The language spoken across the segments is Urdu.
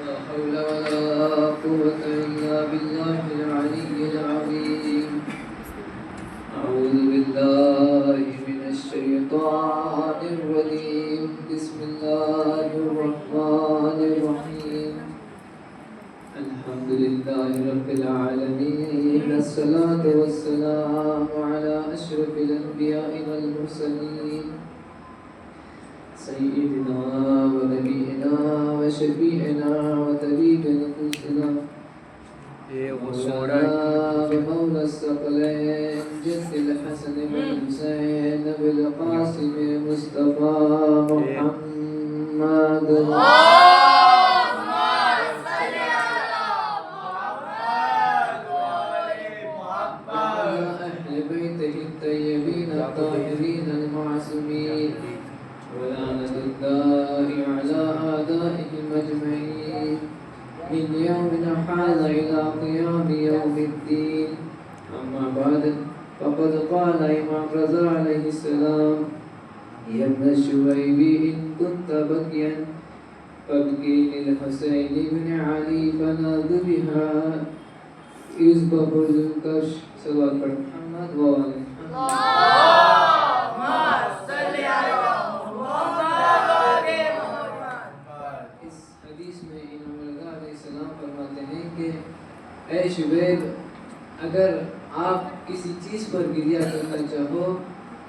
حول ولا قوة إلا بالله العلي العظيم. أعوذ بالله من الشيطان الرجيم. بسم الله الرحمن الرحيم. الحمد لله رب العالمين. الصلاة والسلام على أشرف الأنبياء والمرسلين سيدنا ونبينا وشفيعنا وطبيب نفوسنا مولانا ومولى الثقلين جد الحسن بن حسين بالقاسم مصطفى محمد. الطيبين الطاهرين المعصومين ولعنة الله على أعدائهم أجمعين من يوم حال إلى قيام يوم الدين. أما بعد فقد قال إمام رضا عليه السلام: يا ابن الشويبي إن كنت بكيا فابكي للحسين بن علي فناد بها يذبح الكش. صلى محمد وآله اس حدیث میں امام رضا علیہ السلام فرماتے ہیں کہ اے شبیب، اگر آپ کسی چیز پر گریہ کرنا چاہو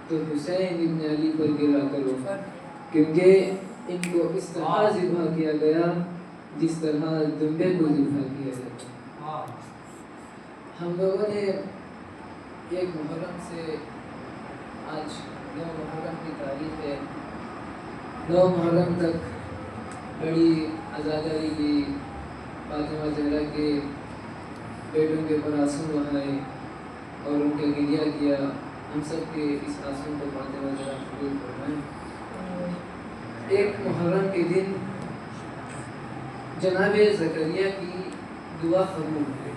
تو حسین ابن علی پر گرا کرو، کیونکہ ان کو اس طرح ذبح کیا گیا جس طرح دمبے کو ذبح کیا گیا. ہم لوگوں نے ایک محرم سے آج 9 محرم کی تاریخ ہے. 9 محرم تک بڑی عزاداری کی، فاطمہ زہرا کے بیٹوں کے اوپر آنسو بہائے اور ان کے گریہ کیا. ہم سب کے اس آنسو کو فاطمہ زہرا قبول فرمائیں. 1 محرم کے دن جناب زکریا کی دعا قبول ہوئی.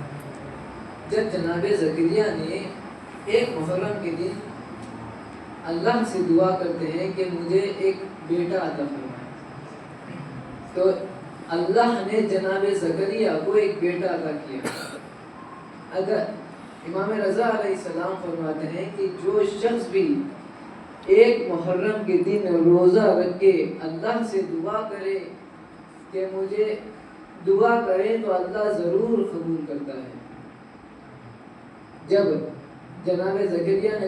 جب جناب زکریا نے 1 محرم کے دن اللہ سے دعا کرتے ہیں کہ مجھے ایک بیٹا عطا فرمائے، تو اللہ نے جناب زکریا کو ایک بیٹا عطا کیا. اگر امام رضا علیہ السلام فرماتے ہیں کہ جو شخص بھی 1 محرم کے دن روزہ رکھ کے اللہ سے دعا کرے کہ مجھے دعا کرے تو اللہ ضرور قبول کرتا ہے. جب جناب زکریا نے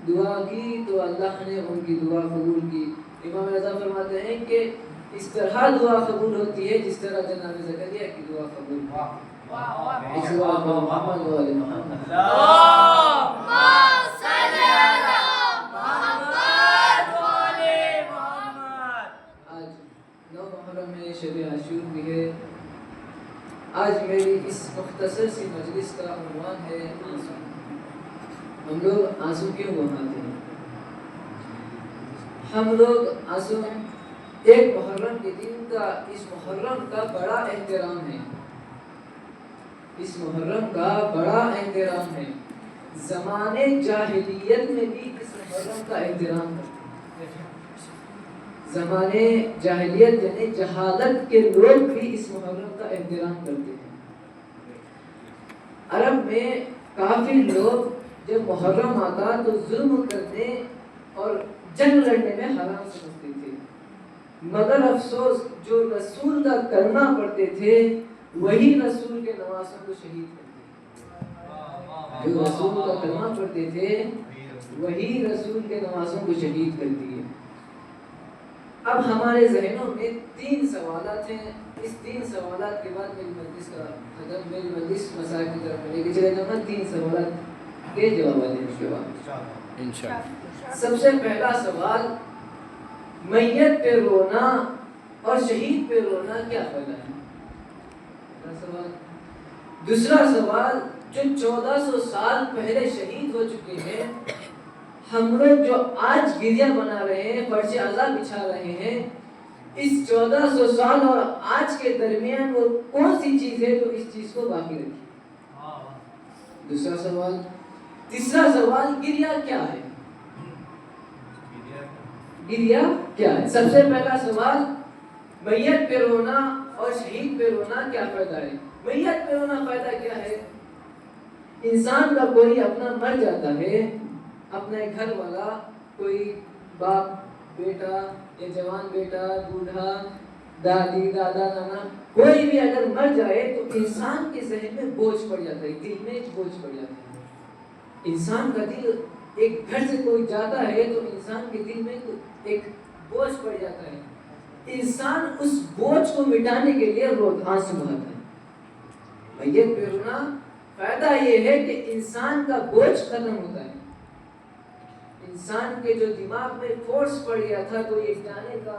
دعا کی تو اللہ نے ان کی دعا قبول کی. امام رضا فرماتے ہیں کہ اس طرح دعا قبول ہوتی ہے جس طرح جناب زکریا کی دعا قبول ہوئی. آج 9 محرم میں شب عاشور بھی ہے. آج میری اس مختصر سی مجلس کا عنوان ہے آنسو. ہم لوگ آنسو کیوں بہاتے ہیں؟ ہم لوگ آنسو 1 محرم کے دن کا، اس محرم کا بڑا احترام ہے. اس محرم کا بڑا احترام ہے. زمانے جاہلیت میں بھی اس محرم کا احترام کرتے ہیں. زمانے جاہلیت یعنی جہالت کے لوگ بھی اس محرم کا احترام کرتے ہیں. عرب میں کافی لوگ جب محرم آتا تو ظلم کرنے اور جنگ لڑنے میں حرام سمجھتے تھے، مگر افسوس جو رسول کا کلمہ پڑھتے تھے وہی رسول کے نواسوں کو شہید کرتے تھے. جو رسول کا کلمہ پڑھتے تھے وہی رسول کے نواسوں کو شہید کر دیے. اب ہمارے ذہنوں میں 3 سوالات ہیں. اس 3 سوالات کے بعد میری مجلس مسائل کی طرف لے کے چلے جاؤں گا. 3 سوالات کے جواب دیں اس کے بعد انشاءاللہ. سب سے پہلا سوال، میت پہ رونا اور شہید پہ رونا کیا فرق ہے؟ دوسرا سوال، جو 1400 سال پہلے شہید ہو چکے ہیں، ہم لوگ جو آج گریہ بنا رہے ہیں، فرش عزا بچھا رہے ہیں، اس 1400 سال اور آج کے درمیان وہ کون سی چیز ہے جو اس چیز کو باقی رکھی؟ دوسرا سوال. تیسرا سوال، گریہ کیا ہے؟ گریہ کیا ہے؟ سب سے پہلا سوال، میت پہ رونا اور شہید پہ رونا کیا فائدہ ہے؟ میت پہ رونا فائدہ کیا ہے؟ انسان کا کوئی اپنا مر جاتا ہے، اپنا گھر والا، کوئی باپ بیٹا یا جوان بیٹا، بوڑھا، دادی دادا نانا، کوئی بھی اگر مر جائے تو انسان کے ذہن میں بوجھ پڑ جاتا ہے، دل میں ایک بوجھ پڑ جاتا ہے۔ انسان کا دل، ایک گھر سے کوئی جاتا ہے تو انسان کے دل میں ایک بوجھ پڑ جاتا ہے۔ انسان اس بوجھ کو مٹانے کے لیے آنسو بہاتا ہے۔ میت پہ رونا فائدہ یہ ہے کہ انسان کا بوجھ ختم ہوتا ہے، انسان کے جو دماغ میں فورس پڑ گیا تھا، تو یہ جانے کا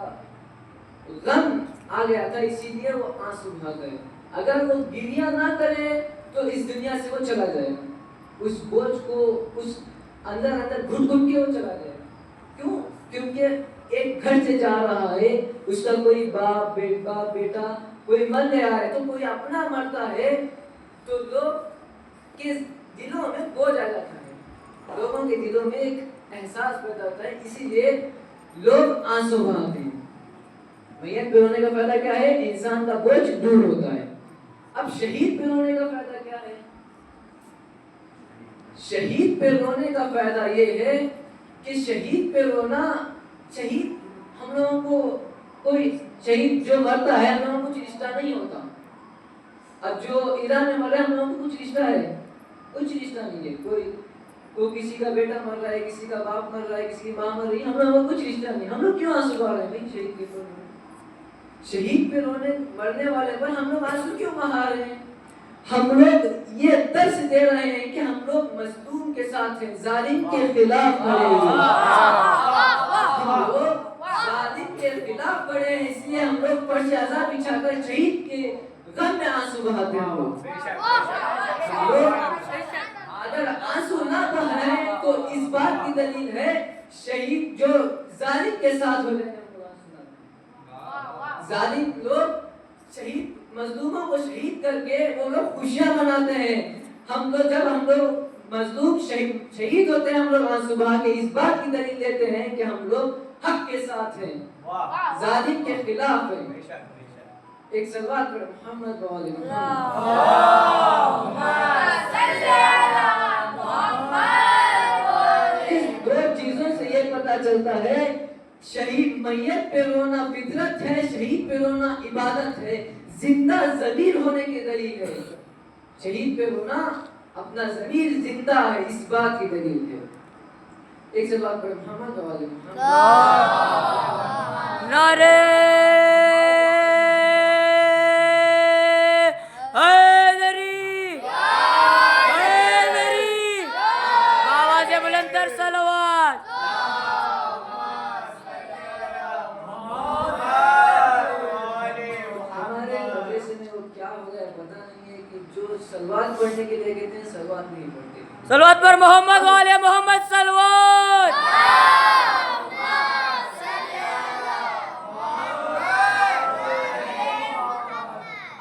غم آ گیا تھا، اسی لیے وہ آنسو بہاتا ہے۔ اگر وہ گریہ نہ کرے تو اس دنیا سے وہ چلا جائے گا، اس بوجھ کو اس اندر گھٹ گھٹ کے وہ چلا جائے گا۔ کیوں؟ کیونکہ ایک گھر سے جا رہا ہے، اس کا کوئی باپ بیٹا کوئی مر گیا ہے، تو کوئی اپنا مرتا ہے تو لوگ کے دلوں میں بوجھ آ جاتا ہے، لوگوں کے دلوں میں ایک احساس پیدا ہوتا ہے، اسی لیے لوگ آنسو بہاتے ہیں۔ میت پہ رونے کا فائدہ کیا ہے؟ انسان کا بوجھ دور ہوتا ہے۔ اب شہید پہ رونے کا فائدہ کیا ہے؟ شہید پہ رونے کا فائدہ یہ ہے کہ شہید پہ رونا، شہید ہم لوگوں کو، کوئی شہید جو مرتا ہے ہم لوگوں کو کچھ رشتہ نہیں ہوتا۔ اب جو ایران میں مر رہا ہے ہم لوگوں کو کچھ رشتہ ہے؟ کچھ رشتہ نہیں ہے۔ کوئی کسی کا بیٹا مر رہا ہے، کسی کا باپ مر رہا ہے، کسی کی ماں مر رہی ہے، ہم لوگوں کو کچھ رشتہ نہیں۔ ہم لوگ کیوں آنسو بہا رہے ہیں بھائی شہید کے رونے؟ شہید پہ رونے، مرنے والے پر ہم لوگ آنسو کیوں بہا رہے ہیں؟ ہم لوگ یہ درس دے رہے ہیں کہ ہم لوگ مظلوم کے ساتھ ہیں، ظالم کے خلاف کھڑے ہیں۔ ہم لوگ ظالم کے خلاف کھڑے ہیں، اس لیے ہم لوگ فرش عزا بچھا کر شہید کے غم میں آنسو بہاتے ہیں۔ ہم لوگ اگر آنسو نہ بہائیں تو اس بات کی دلیل ہے شہید جو ظالم کے ساتھ ہو جائے ہیں، ظالم لوگ شہید مظلوموں کو شہید کر کے وہ لوگ خوشیاں مناتے ہیں۔ ہم لوگ جب ہم لوگ مظلوم شہید ہوتے ہیں، ہم لوگ آنسو بہا کے اس بات کی دلیل دیتے ہیں کہ ہم لوگ حق کے ساتھ ہیں، ظالم کے خلاف ہیں۔ ایک صلوات پڑھ محمد و آل محمد۔ اس دو چیزوں سے یہ پتہ چلتا ہے شہید میت پہ رونا فطرت ہے، شہید پہ رونا عبادت ہے، زندہ ضمیر ہونے کی دلیل ہے۔ شہید پہ رونا اپنا ضمیر زندہ ہے، اس بات کی دلیل ہے۔ ایک سے بات پڑھ محمد و آل محمد۔ نعرہ حیدری، حیدری، آواز بلندر صلوات۔ صلوات پڑھنے کے لیے کہتے ہیں، صلوات نہیں پڑھتے۔ صلوات پر محمد والے محمد صلوات۔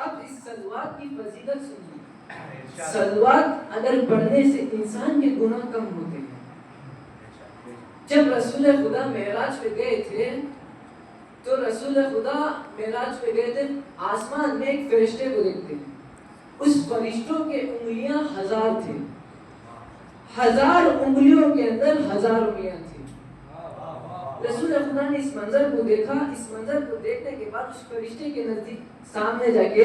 اب اس صلوات کی فضیلت سنیے۔ صلوات اگر پڑھنے سے انسان کے گناہ کم ہوتے ہیں۔ جب رسول خدا معراج پہ گئے تھے تو رسول خدا معراج پہ گئے تھے، آسمان میں ایک فرشتے کو دیکھتے ہیں، اس فرشتوں کے انگلیاں 1000 تھے، 1000 انگلیوں کے اندر 1000 انگلیاں تھیں۔ رسول خدا نے اس منظر کو دیکھا، اس منظر کو دیکھنے کے بعد اس فرشتے کے نزدیک سامنے جا کے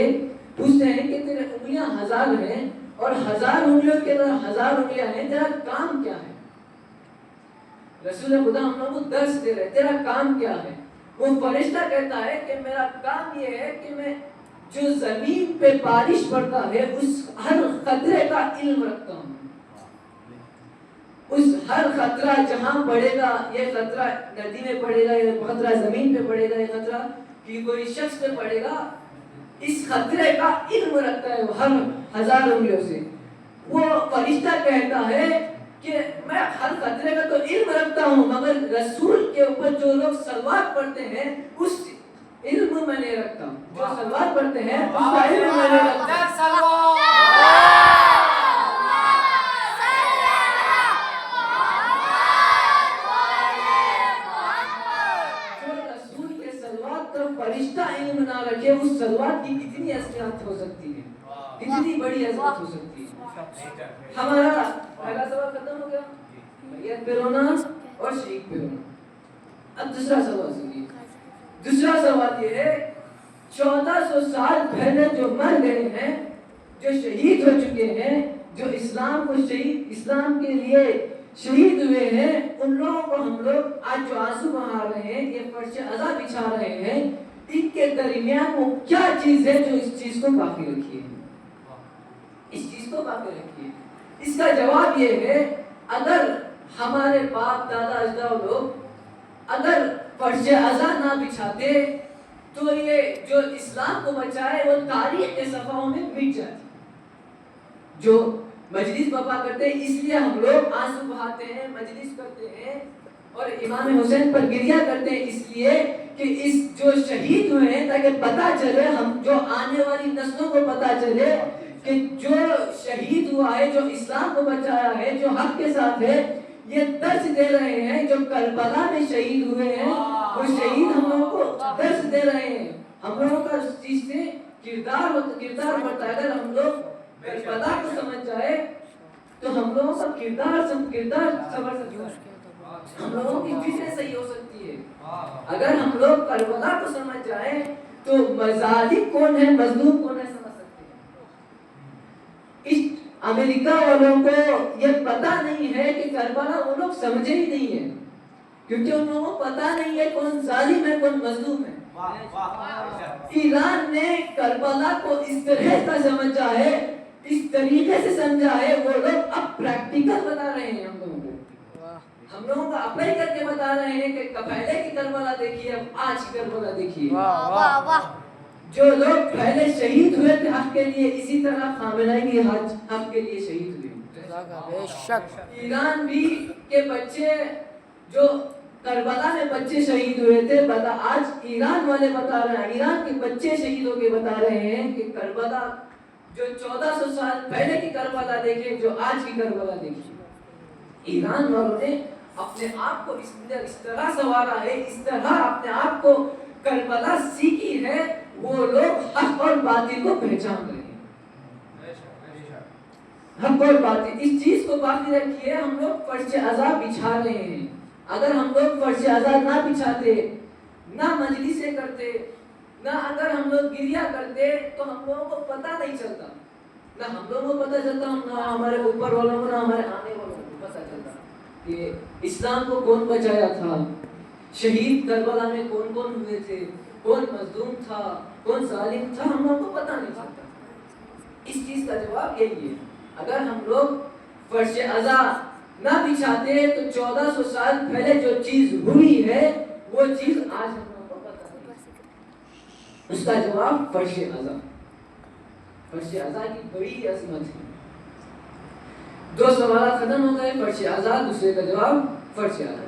پوچھتے ہیں کہ تیرے انگلیاں 1000 ہیں اور 1000 انگلیوں کے اندر 1000 انگلیاں ہیں، تیرا کام کیا ہے؟ رسول خدا ہم لوگوں کو درس دے رہے، تیرا کام کیا ہے؟ وہ فرشتہ کہتا ہے کہ میرا کام یہ ہے کہ میں جو زمین پہ بارش پڑتا ہے اس ہر قطرے کا علم رکھتا ہوں، اس ہر قطرہ جہاں پڑے گا، یہ قطرہ ندی میں پڑے گا، یہ قطرہ زمین پہ پڑے گا، یہ قطرہ کہ کوئی شخص پہ پڑے گا، اس خطرے کا علم رکھتا ہے وہ ہر 1000 انگلیوں سے۔ وہ فرشتہ کہتا ہے کہ میں ہر قطرے کا تو علم رکھتا ہوں، مگر رسول کے اوپر جو لوگ صلوات پڑھتے ہیں اس علم میں نہیں رکھتا ہوں، جو صلوات پڑھتے ہیں اس کا علم میں نہیں رکھتا۔ جو رسول کے صلوات طرف فرشتہ علم نہ رکھے اس صلوات کی کتنی اصلیت ہو سکتی ہے, کتنی بڑی عظمت ہو سکتی ہے. ہمارا پہلا سوال ختم ہو گیا, میت پہ رونا اور شہید پہ رونا. اب دوسرا سوال سنیے. دوسرا سوال یہ ہے 1400 سال پہلے جو مر گئے ہیں, جو شہید ہو چکے ہیں, جو اسلام کے لیے شہید ہوئے ہیں, ان لوگوں کو ہم لوگ آج جو آنسو بہا رہے ہیں, یہ فرش عزا بچھا رہے ہیں, ان کے درمیان وہ کیا چیز ہے جو اس چیز کو باقی رکھی ہے, اس چیز کو باقی رکھی ہے. اس کا جواب یہ ہے, اگر ہمارے باپ دادا اجداد لوگ اگر فرش عزا نہ بچھاتے تو یہ جو اسلام کو بچائے وہ تاریخ کے صفحوں میں مٹ جاتی. جو مجلس برپا کرتے ہیں اس لیے ہم لوگ آنسو بہاتے ہیں, مجلس کرتے ہیں اور امام حسین پر گریہ کرتے ہیں, اس لیے کہ اس جو شہید ہوئے ہیں تاکہ پتہ چلے, ہم جو آنے والی نسلوں کو پتہ چلے کہ جو شہید ہوا ہے, جو اسلام کو بچایا ہے, جو حق کے ساتھ ہے, یہ درس دے رہے ہیں. جو کربلا میں شہید ہوئے ہیں وہ شہید ہم لوگوں کو درس دے رہے ہیں. ہم لوگوں کا اس چیز سے کردار بڑھتا ہے. اگر ہم لوگ کربلا کو سمجھ جائے تو ہم لوگوں کا کردار سنور سکتا ہے, ہم لوگوں کی فکر صحیح ہو سکتی ہے. اگر ہم لوگ کربلا کو سمجھ جائیں تو ظالم کون ہے, مظلوم کون ہے سمجھ سکتے ہیں. اس امریکہ والوں کو یہ پتہ نہیں ہے کہ کربلا وہ لوگ سمجھے ہی نہیں ہے, کیونکہ ان لوگوں کو پتہ نہیں ہے کون ظالم ہے کون مظلوم ہے. ایران نے کربلا کو اس طرح کا سمجھا ہے, اس طریقے سے سمجھا ہے, وہ لوگ اب پریکٹیکل بتا رہے ہیں ہم لوگوں کو, ہم لوگوں کا اپلائی کر کے بتا رہے ہیں کہ پہلے کی کربلا دیکھیے, اب آج کی کربلا دیکھیے. جو لوگ پہلے شہید ہوئے تھے حق کے لیے, اسی طرح خامنہ بھی حق کے لیے شہید ہوئے. ایران بھی کے بچے جو کربلا میں بچے شہید ہوئے تھے, آج ایران والے بتا رہے ہیں, ایران کے بچے شہید ہو کے بتا رہے ہیں کہ کربلا جو 1400 سال پہلے کی کربلا دیکھیں, جو آج کی کربلا دیکھیں. ایران والوں نے اپنے آپ کو اس طرح سنوارا ہے, اس طرح اپنے آپ کو کربلا سیکھی ہے, وہ لوگ حق اور باطل کو پہچان رہے ہیں. حق اور باطل اس چیز کو باقی رکھیے. ہم لوگ فرش عزا بچھا رہے ہیں. اگر ہم لوگ فرش عزا نہ بچھاتے, نہ مجلسیں کرتے, نہ اگر ہم لوگ گریہ کرتے تو ہم لوگوں کو پتہ نہیں چلتا, نہ ہم لوگوں کو پتہ چلتا, نہ ہمارے اوپر والوں کو, نہ ہمارے آنے والوں کو پتہ چلتا کہ اسلام کو کون بچایا تھا, شہید کربلا میں کون کون ہوئے تھے, کون مظلوم تھا, کون ظالم تھا, ہم لوگوں کو پتہ نہیں چلتا. اس چیز کا جواب یہی ہے. اگر ہم لوگ فرش عزا نہ بچھاتے تو 1400 سال پہلے جو چیز ہوئی ہے وہ چیز آج ہم لوگوں کو پتہ نہیں. اس کا جواب فرش عزا. فرش عزا کی بڑی عظمت ہے. 2 سوالات ختم ہو گئے, فرش عزا, دوسرے کا جواب فرش عزا.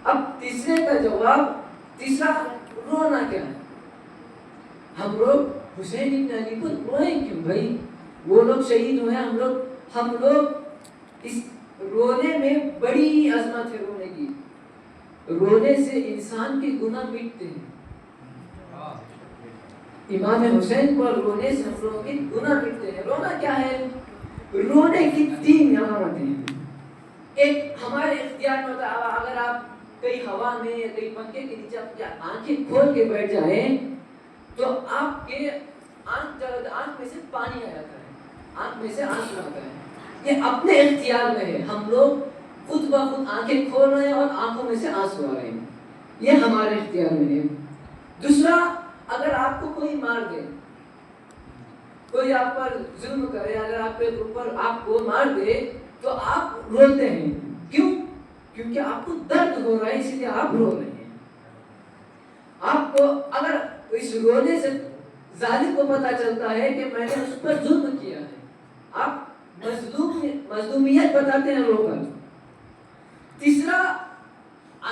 اب تیسرے کا جواب, تیسرا رونا کیا ہے. ہم لوگ حسین ابن علی کو روئیں کیوں بھائی, وہ لوگ شہید ہوئے, ہم لوگ اس رونے میں بڑی عظمت ہے رونے کی. رونے سے انسان کے گناہ مٹتے ہیں. امام حسین پر رونے سے ہم لوگوں کے گناہ مٹتے ہیں. رونا کیا ہے؟ رونے کی 3 علامتیں ہیں. ایک ہمارے اختیار میں ہوتا ہے. اگر آپ کئی ہوا میں یا کئی پنکھے کے نیچے اپنی آنکھیں کھول کے بیٹھ جائیں تو آپ کے آنکھ میں سے پانی آ جاتا ہے, آنکھ میں سے آنسو آتا ہے. یہ اپنے اختیار میں ہے. ہم لوگ خود بخود آنکھیں کھول رہے ہیں اور آنکھوں میں سے آنسو آ رہے ہیں. یہ ہمارے اختیار میں ہے. دوسرا, اگر آپ کو کوئی مار دے, کوئی آپ پر ظلم کرے, اگر آپ کے اوپر آپ کو مار دے تو آپ روتے ہیں. کیوں؟ کیونکہ آپ کو درد ہو رہا ہے, اس لیے آپ رو رہے ہیں. آپ کو اگر اس رونے سے ظالم کو پتہ چلتا ہے کہ میں نے اس پر ظلم کیا ہے, آپ مظلومیت بتاتے ہیں رو کر. تیسرا,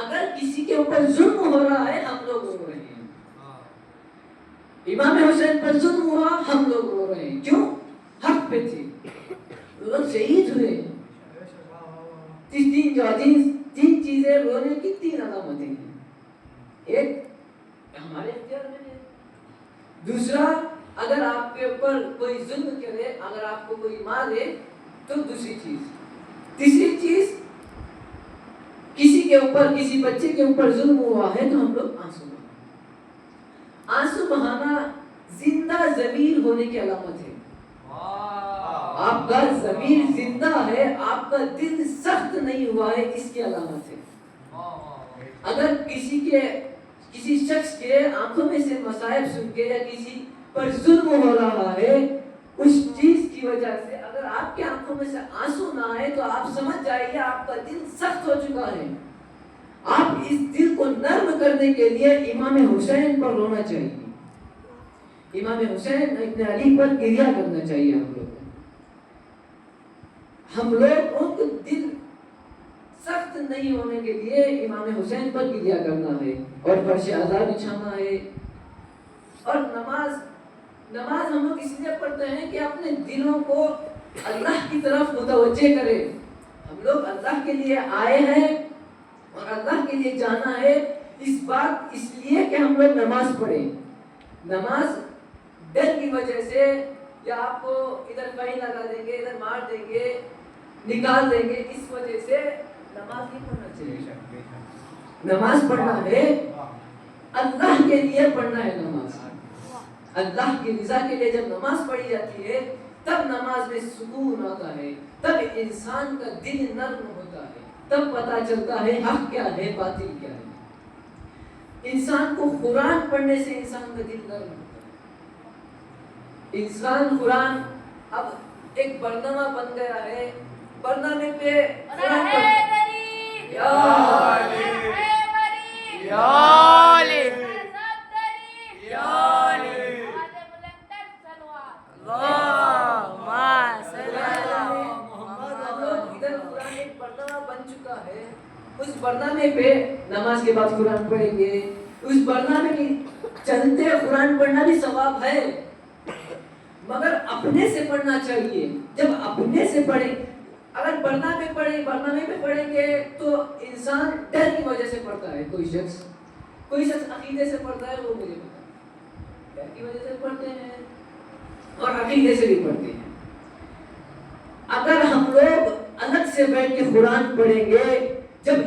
اگر کسی کے اوپر ظلم ہو رہا ہے ہم لوگ رو رہے ہیں. امام حسین پر ظلم ہوا, ہم لوگ رو رہے ہیں. کیوں؟ حق پہ تھے, لوگ شہید ہوئے. تین چیزیں رونے کی 3 علامتیں ہیں. ایک, ہم ہمارے اختیار میں ہے. دوسرا اگر آپ کے اوپر کوئی ظلم کرے, اگر آپ کو کوئی مارے تو دوسری چیز. تیسری چیز کسی کے اوپر, کسی بچے کے اوپر ظلم ہوا ہے تو ہم لوگ آنسو بہانا. آنسو بہانا زندہ ضمیر ہونے کی علامت ہے. آپ کا ضمیر زندہ ہے, آپ کا دل سخت نہیں ہوا ہے, اس کی علامت ہے. اگر کسی شخص کے آنکھوں میں سے مصائب سن کے یا کسی پر ظلم ہو رہا ہے اس چیز کی وجہ سے, اگر آپ کے آنکھوں میں سے آنسو نہ آئے تو آپ سمجھ جائیے آپ کا دل سخت ہو چکا ہے. آپ اس دل کو نرم کرنے کے لیے امام حسین پر رونا چاہیے, امام حسین ابن علی پر گریہ کرنا چاہیے. ہم لوگ ان کو دل سخت نہیں ہونے کے لیے امام حسین پر گریہ کرنا ہے اور فرش عزا بچھانا ہے. اور نماز ہم لوگ اس لیے پڑھتے ہیں کہ اپنے دلوں کو اللہ کی طرف متوجہ کرے. ہم لوگ اللہ کے لیے آئے ہیں اور اللہ کے لیے جانا ہے. اس لیے کہ ہم لوگ نماز پڑھیں. نماز ڈر کی وجہ سے یا آپ کو ادھر کہیں لگا دیں گے, ادھر مار دیں گے, نکال دیں گے, اس وجہ سے نماز نہیں پڑھنا چاہیے. نماز پڑھنا ہے اللہ کے لیے پڑھنا ہے. نماز اللہ کی رضا کے لیے جب نماز پڑھی جاتی ہے تب نماز میں سکون آتا ہے, تب انسان کا دل نرم ہوتا ہے, تب پتہ چلتا ہے حق کیا ہے باطل کیا ہے. انسان کو قرآن پڑھنے سے انسان کا دل نرم ہوتا ہے. انسان قرآن اب ایک برنامہ بن گیا ہے, برنامے پہ اس برنامے پہ نماز کے بعد قرآن پڑھیں گے. اس برنامے کی چلتے قرآن پڑھنا بھی ثواب ہے, مگر اپنے سے پڑھنا چاہیے. جب اپنے سے پڑھیں, اگر برنامے پہ پڑھیں گے تو انسان ڈر کی وجہ سے پڑھتا ہے. کوئی شخص عقیدے سے پڑھتا ہے, وہ مجھے پتا ڈر کی وجہ سے پڑھتے ہیں اور عقیدے سے بھی پڑھتے ہیں. اگر ہم لوگ الگ سے بیٹھ کے قرآن پڑھیں گے, جب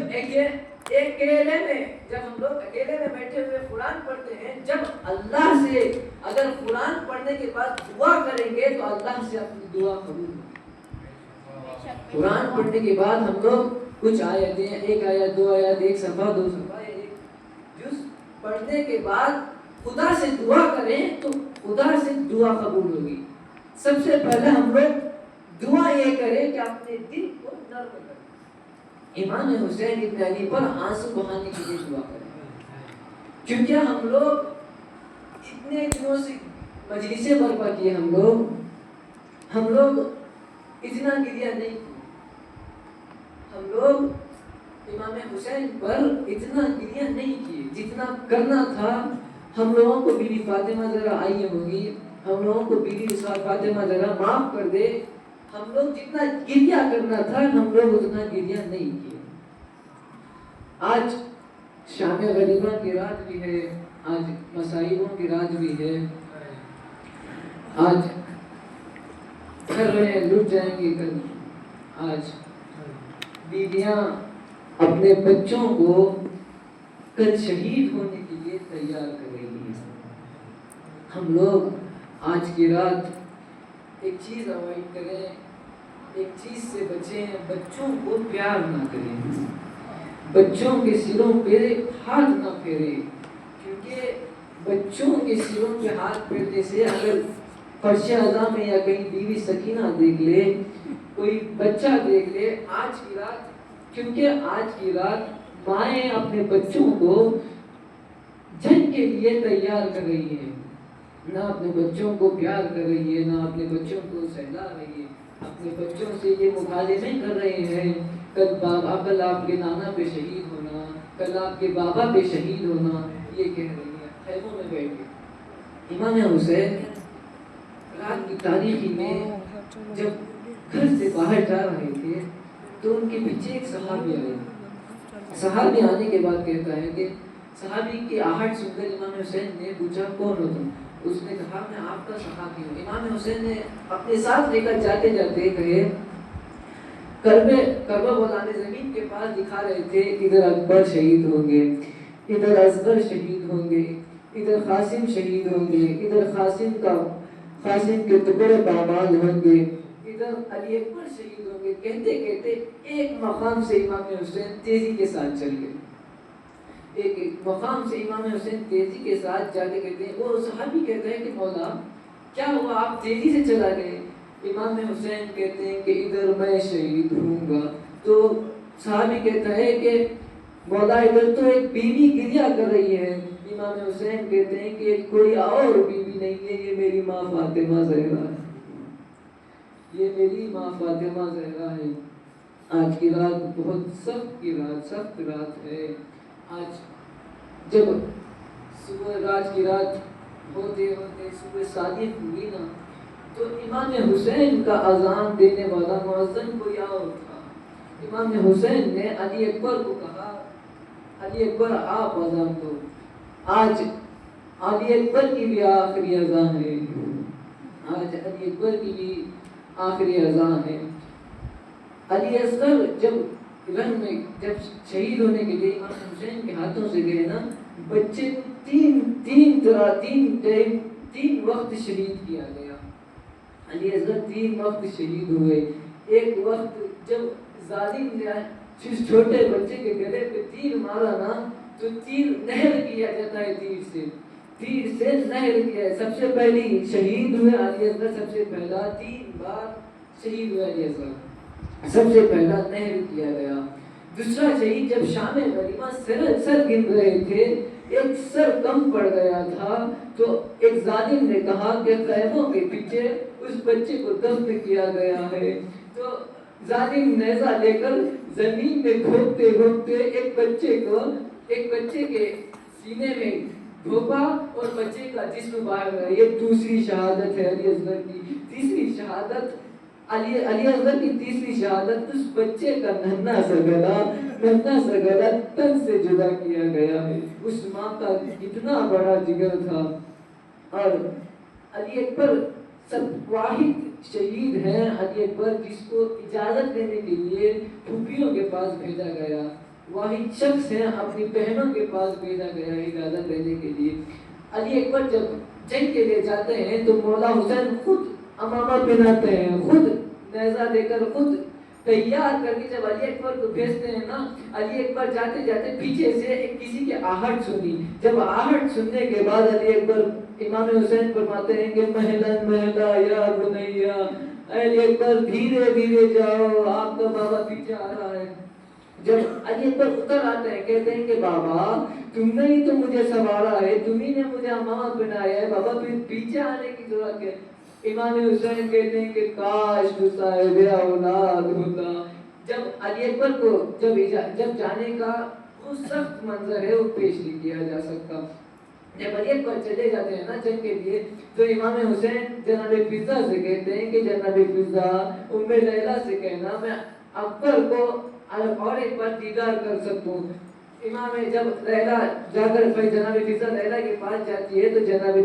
ہم لوگ اکیلے میں بیٹھے ہوئے قرآن پڑھتے ہیں, جب اللہ سے اگر قرآن پڑھنے کے بعد دعا کریں گے تو اللہ سے اپنی دعا قبول ہوگی. قرآن پڑھنے کے بعد ہم لوگ کچھ آیتیں, ایک آیت, دو آیت, ایک صفحہ, دو صفحہ, ایک جز پڑھنے کے بعد خدا سے دعا کریں تو خدا سے دعا قبول ہوگی. سب سے پہلے ہم لوگ دعا یہ کریں کہ اپنے دل کو نرم کریں. امام حسین ابن علی پر آنسو بہانے کے لیے دعا کریں, کیونکہ ہم لوگ اتنے دنوں سے مجلسیں برپا کیے, ہم لوگ اتنا گریہ نہیں کیے. ہم لوگ امام حسین پر اتنا گریہ نہیں کیے جتنا کرنا تھا. ہم لوگوں کو بیوی فاطمہ ذرا آئی ہوگی, ہم لوگوں کو بیوی فاطمہ ذرا معاف کر دے. ہم لوگ جتنا گریہ کرنا تھا ہم لوگ اتنا گریہ نہیں کیے. آج شام غریبہ کی رات بھی ہے, آج مصائبوں کی رات بھی ہے. آج گھر میں لٹ جائیں گے کل. آج بیویاں اپنے بچوں کو کل شہید ہونے کے لیے تیار کر رہی ہیں. ہم لوگ آج کی رات ایک چیز اوائڈ کریں, ایک چیز سے بچیں, بچوں کو پیار نہ کریں, بچوں کے سروں پہ ہاتھ نہ پھیریں. کیونکہ بچوں کے سروں پہ ہاتھ پھیرنے سے اگر فرش عزا میں یا کہیں بیوی سکینہ دیکھ لے, کوئی بچہ دیکھ لے آج کی رات, کیونکہ آج کی رات مائیں اپنے بچوں کو جنگ کے لیے تیار کر رہی ہیں, نہ اپنے بچوں کو پیار کر رہی ہے, نہ اپنے بچوں کو سہلا رہی ہے. اپنے بچوں سے یہ مطالبے کر رہے ہیں کل آپ کے نانا پہ شہید ہونا, کل آپ کے بابا پہ شہید ہونا, یہ کہہ رہی ہے خیموں میں بیٹھ کے. امام حسین رات کی تاریخی میں جب گھر سے باہر جا رہے تھے تو ان کے پیچھے ایک صحابی آئے. صحابی آنے کے بعد کہتا ہے کہ صحابی کی آہٹ سن کر امام حسین نے پوچھا کون ہو تم؟ اس نے کہا میں آپ کا صحابی ہوں۔ امام حسین نے اپنے ساتھ لے کر جاتے جاتے کہے کربلا بولانے زمین کے پاس دکھا رہے تھے، ادھر اکبر شہید ہوں گے، ادھر اصغر شہید ہوں گے، ادھر قاسم شہید ہوں گے، ادھر قاسم کے ٹکڑے پامال ہوں گے، ادھر علی اکبر شہید ہوں گے۔ کہتے کہتے ایک مقام سے امام حسین تیزی کے ساتھ چل گئے، ایک مقام سے امام حسین تیزی کے ساتھ جاتے کہتے ہیں، وہ صحابی کہتے ہیں کہ مولا کیا ہوا آپ تیزی سے چلا گئے؟ امام حسین کہتے ہیں کہ ادھر میں شہید ہوں گا۔ تو صحابی کہتا ہے کہ مولا ادھر تو ایک بیوی گریا کر رہی ہے۔ امام حسین کہتے ہیں کہ کوئی اور بیوی نہیں ہے، یہ میری ماں فاطمہ زہرا ہے، یہ میری ماں فاطمہ زہرا ہے۔ آج کی رات بہت سخت رات ہے۔ آج جب رات کی رات ہوتے ہوتے صبح صادق ہوئی نا، تو امام حسین کا اذان دینے والا مؤذن کوئی اور تھا۔ امام حسین نے علی اکبر کو کہا علی اکبر آپ اذان دو۔ آج علی اکبر کی بھی آخری اذان ہے، آج علی اکبر کی بھی آخری اذان ہے۔ علی اصغر جب رن میں جب شہید ہونے کے لیے امام حسین کے ہاتھوں سے گئے نا، بچے کو تین وقت شہید کیا گیا۔ علی اصغر 3 وقت شہید ہوئے۔ ایک وقت جب ظالم نے چھوٹے بچے کے گلے پہ تیر مارا نا، تو تیر نہر کیا جاتا ہے، تیر سے نہر کیا ہے۔ سب سے پہلی شہید ہوئے علی اصغر، سب سے پہلا 3 بار شہید ہوئے علی اصغر، سب سے پہلا نہر کیا گیا۔ دوسرا شہید جب شام غریبہ سر گن رہے تھے، ایک سر کم پڑ گیا تھا، تو ایک ظالم نے کہا کہ خیموں کے پیچھے اس بچے کو دفن کیا گیا ہے۔ تو ظالم نیزہ لے کر زمین میں گھونپتے گھونپتے ایک بچے کے سینے میں گھونپا اور بچے کا جسم باہر گیا۔ یہ دوسری شہادت ہے علی اصغر کی۔ تیسری شہادت علی اصغر کی تیسری شہادت، اس بچے کا ننھا سا گلا تن سے جدا کیا گیا ہے۔ اس ماں کا اتنا بڑا جگر تھا۔ اور علی اکبر سب واحد شہید ہیں، علی اکبر جس کو اجازت دینے کے لیے پھوپھیوں کے پاس بھیجا گیا، واحد شخص ہیں اپنی بہنوں کے پاس بھیجا گیا ہے اجازت دینے کے لیے۔ علی اکبر جب جنگ کے لیے جاتے ہیں تو مولا حسین خود امامہ پہناتے ہیں، خود نیزہ لے کر خود تیار کر کے جب علی اکبر کو بھیجتے ہیں نا، علی اکبر جاتے جاتے پیچھے سے ایک کسی کی آہٹ سنی۔ جب آہٹ سننے کے بعد علی اکبر امام حسین فرماتے ہیں کہ مہلن مہلا یا بنیا، علی اکبر دھیرے دھیرے جاؤ، آپ کا بابا پیچھے آ رہا ہے۔ جب علی اکبر اتر آتے ہیں کہتے ہیں کہ بابا تم نے ہی تو مجھے سنبھالا ہے، تم ہی نے مجھے امامہ پہنایا ہے، بابا پھر پیچھے آنے کی ضرورت ہے۔ امام حسین کہتے ہیں کہ کاش تو صاحب اولاد ہوتا۔ جب علی اکبر کو جب جانے کا وہ سخت منظر ہے وہ پیش نہیں کیا جا سکتا۔ جب علی اکبر چلے جاتے ہیں نا جنگ کے لیے، تو امام حسین جناب فضا سے کہتے ہیں کہ جناب فضا ام لیلہ سے کہنا میں اکبر کو اور ایک بار دیدار کر سکوں۔ امام جب لیلہ جا کر جناب فضا لیلہ کے پاس جاتی ہے تو جناب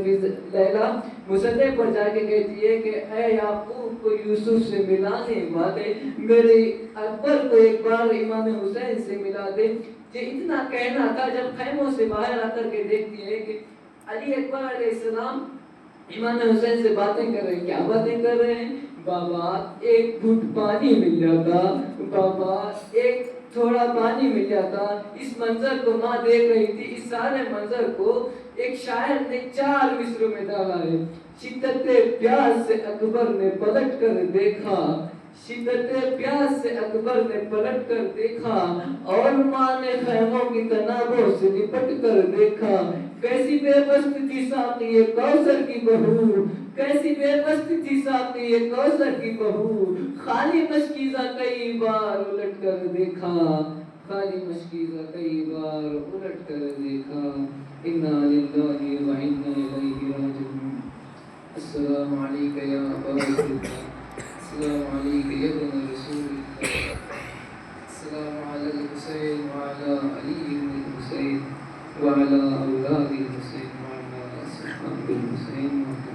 لیلہ مصلی پر جا کے کہتی ہے کہ اے یعقوب کو یوسف سے ملانے والے، میرے اکبر کو ایک بار امام حسین سے ملا دے۔ یہ اتنا کہنا تھا جب خیموں سے باہر آ کر کے دیکھتی ہے کہ علی اکبر علیہ السلام امام حسین سے باتیں کر رہے ہیں۔ کیا باتیں کر رہے ہیں؟ بابا ایک گھٹ پانی مل جاتا، بابا ایک تھوڑا پانی مل جاتا۔ اس منظر کو ماں دیکھ رہی تھی۔ اس سارے منظر کو ایک شاعر نے 4 مصروں میں ڈالا ہے۔ شدت پیاس سے اکبر نے پلٹ کر دیکھا، شدت پیاس سے اکبر نے پلٹ کر دیکھا، اور ماں نے خیموں کی تنابوں سے لپٹ کر دیکھا۔ کیسی بے بست تھی ساقی یہ کوثر کی بہو، کیسی بے بست تھی ساقی یہ کوثر کی بہو، خالی مشکیزہ کئی بار الٹ کر دیکھا، خالی مشکیزہ کئی بار الٹ کر دیکھا۔ انا للہ و انا الیہ راجعون۔ السلام علیک یا ابا عبداللہ، السلام علیک یا ابن رسول اللہ، السلام علی الحسین وعلی علی بن الحسین وعلی على أولاد الحسين وعلى أصحاب الحسين وعلى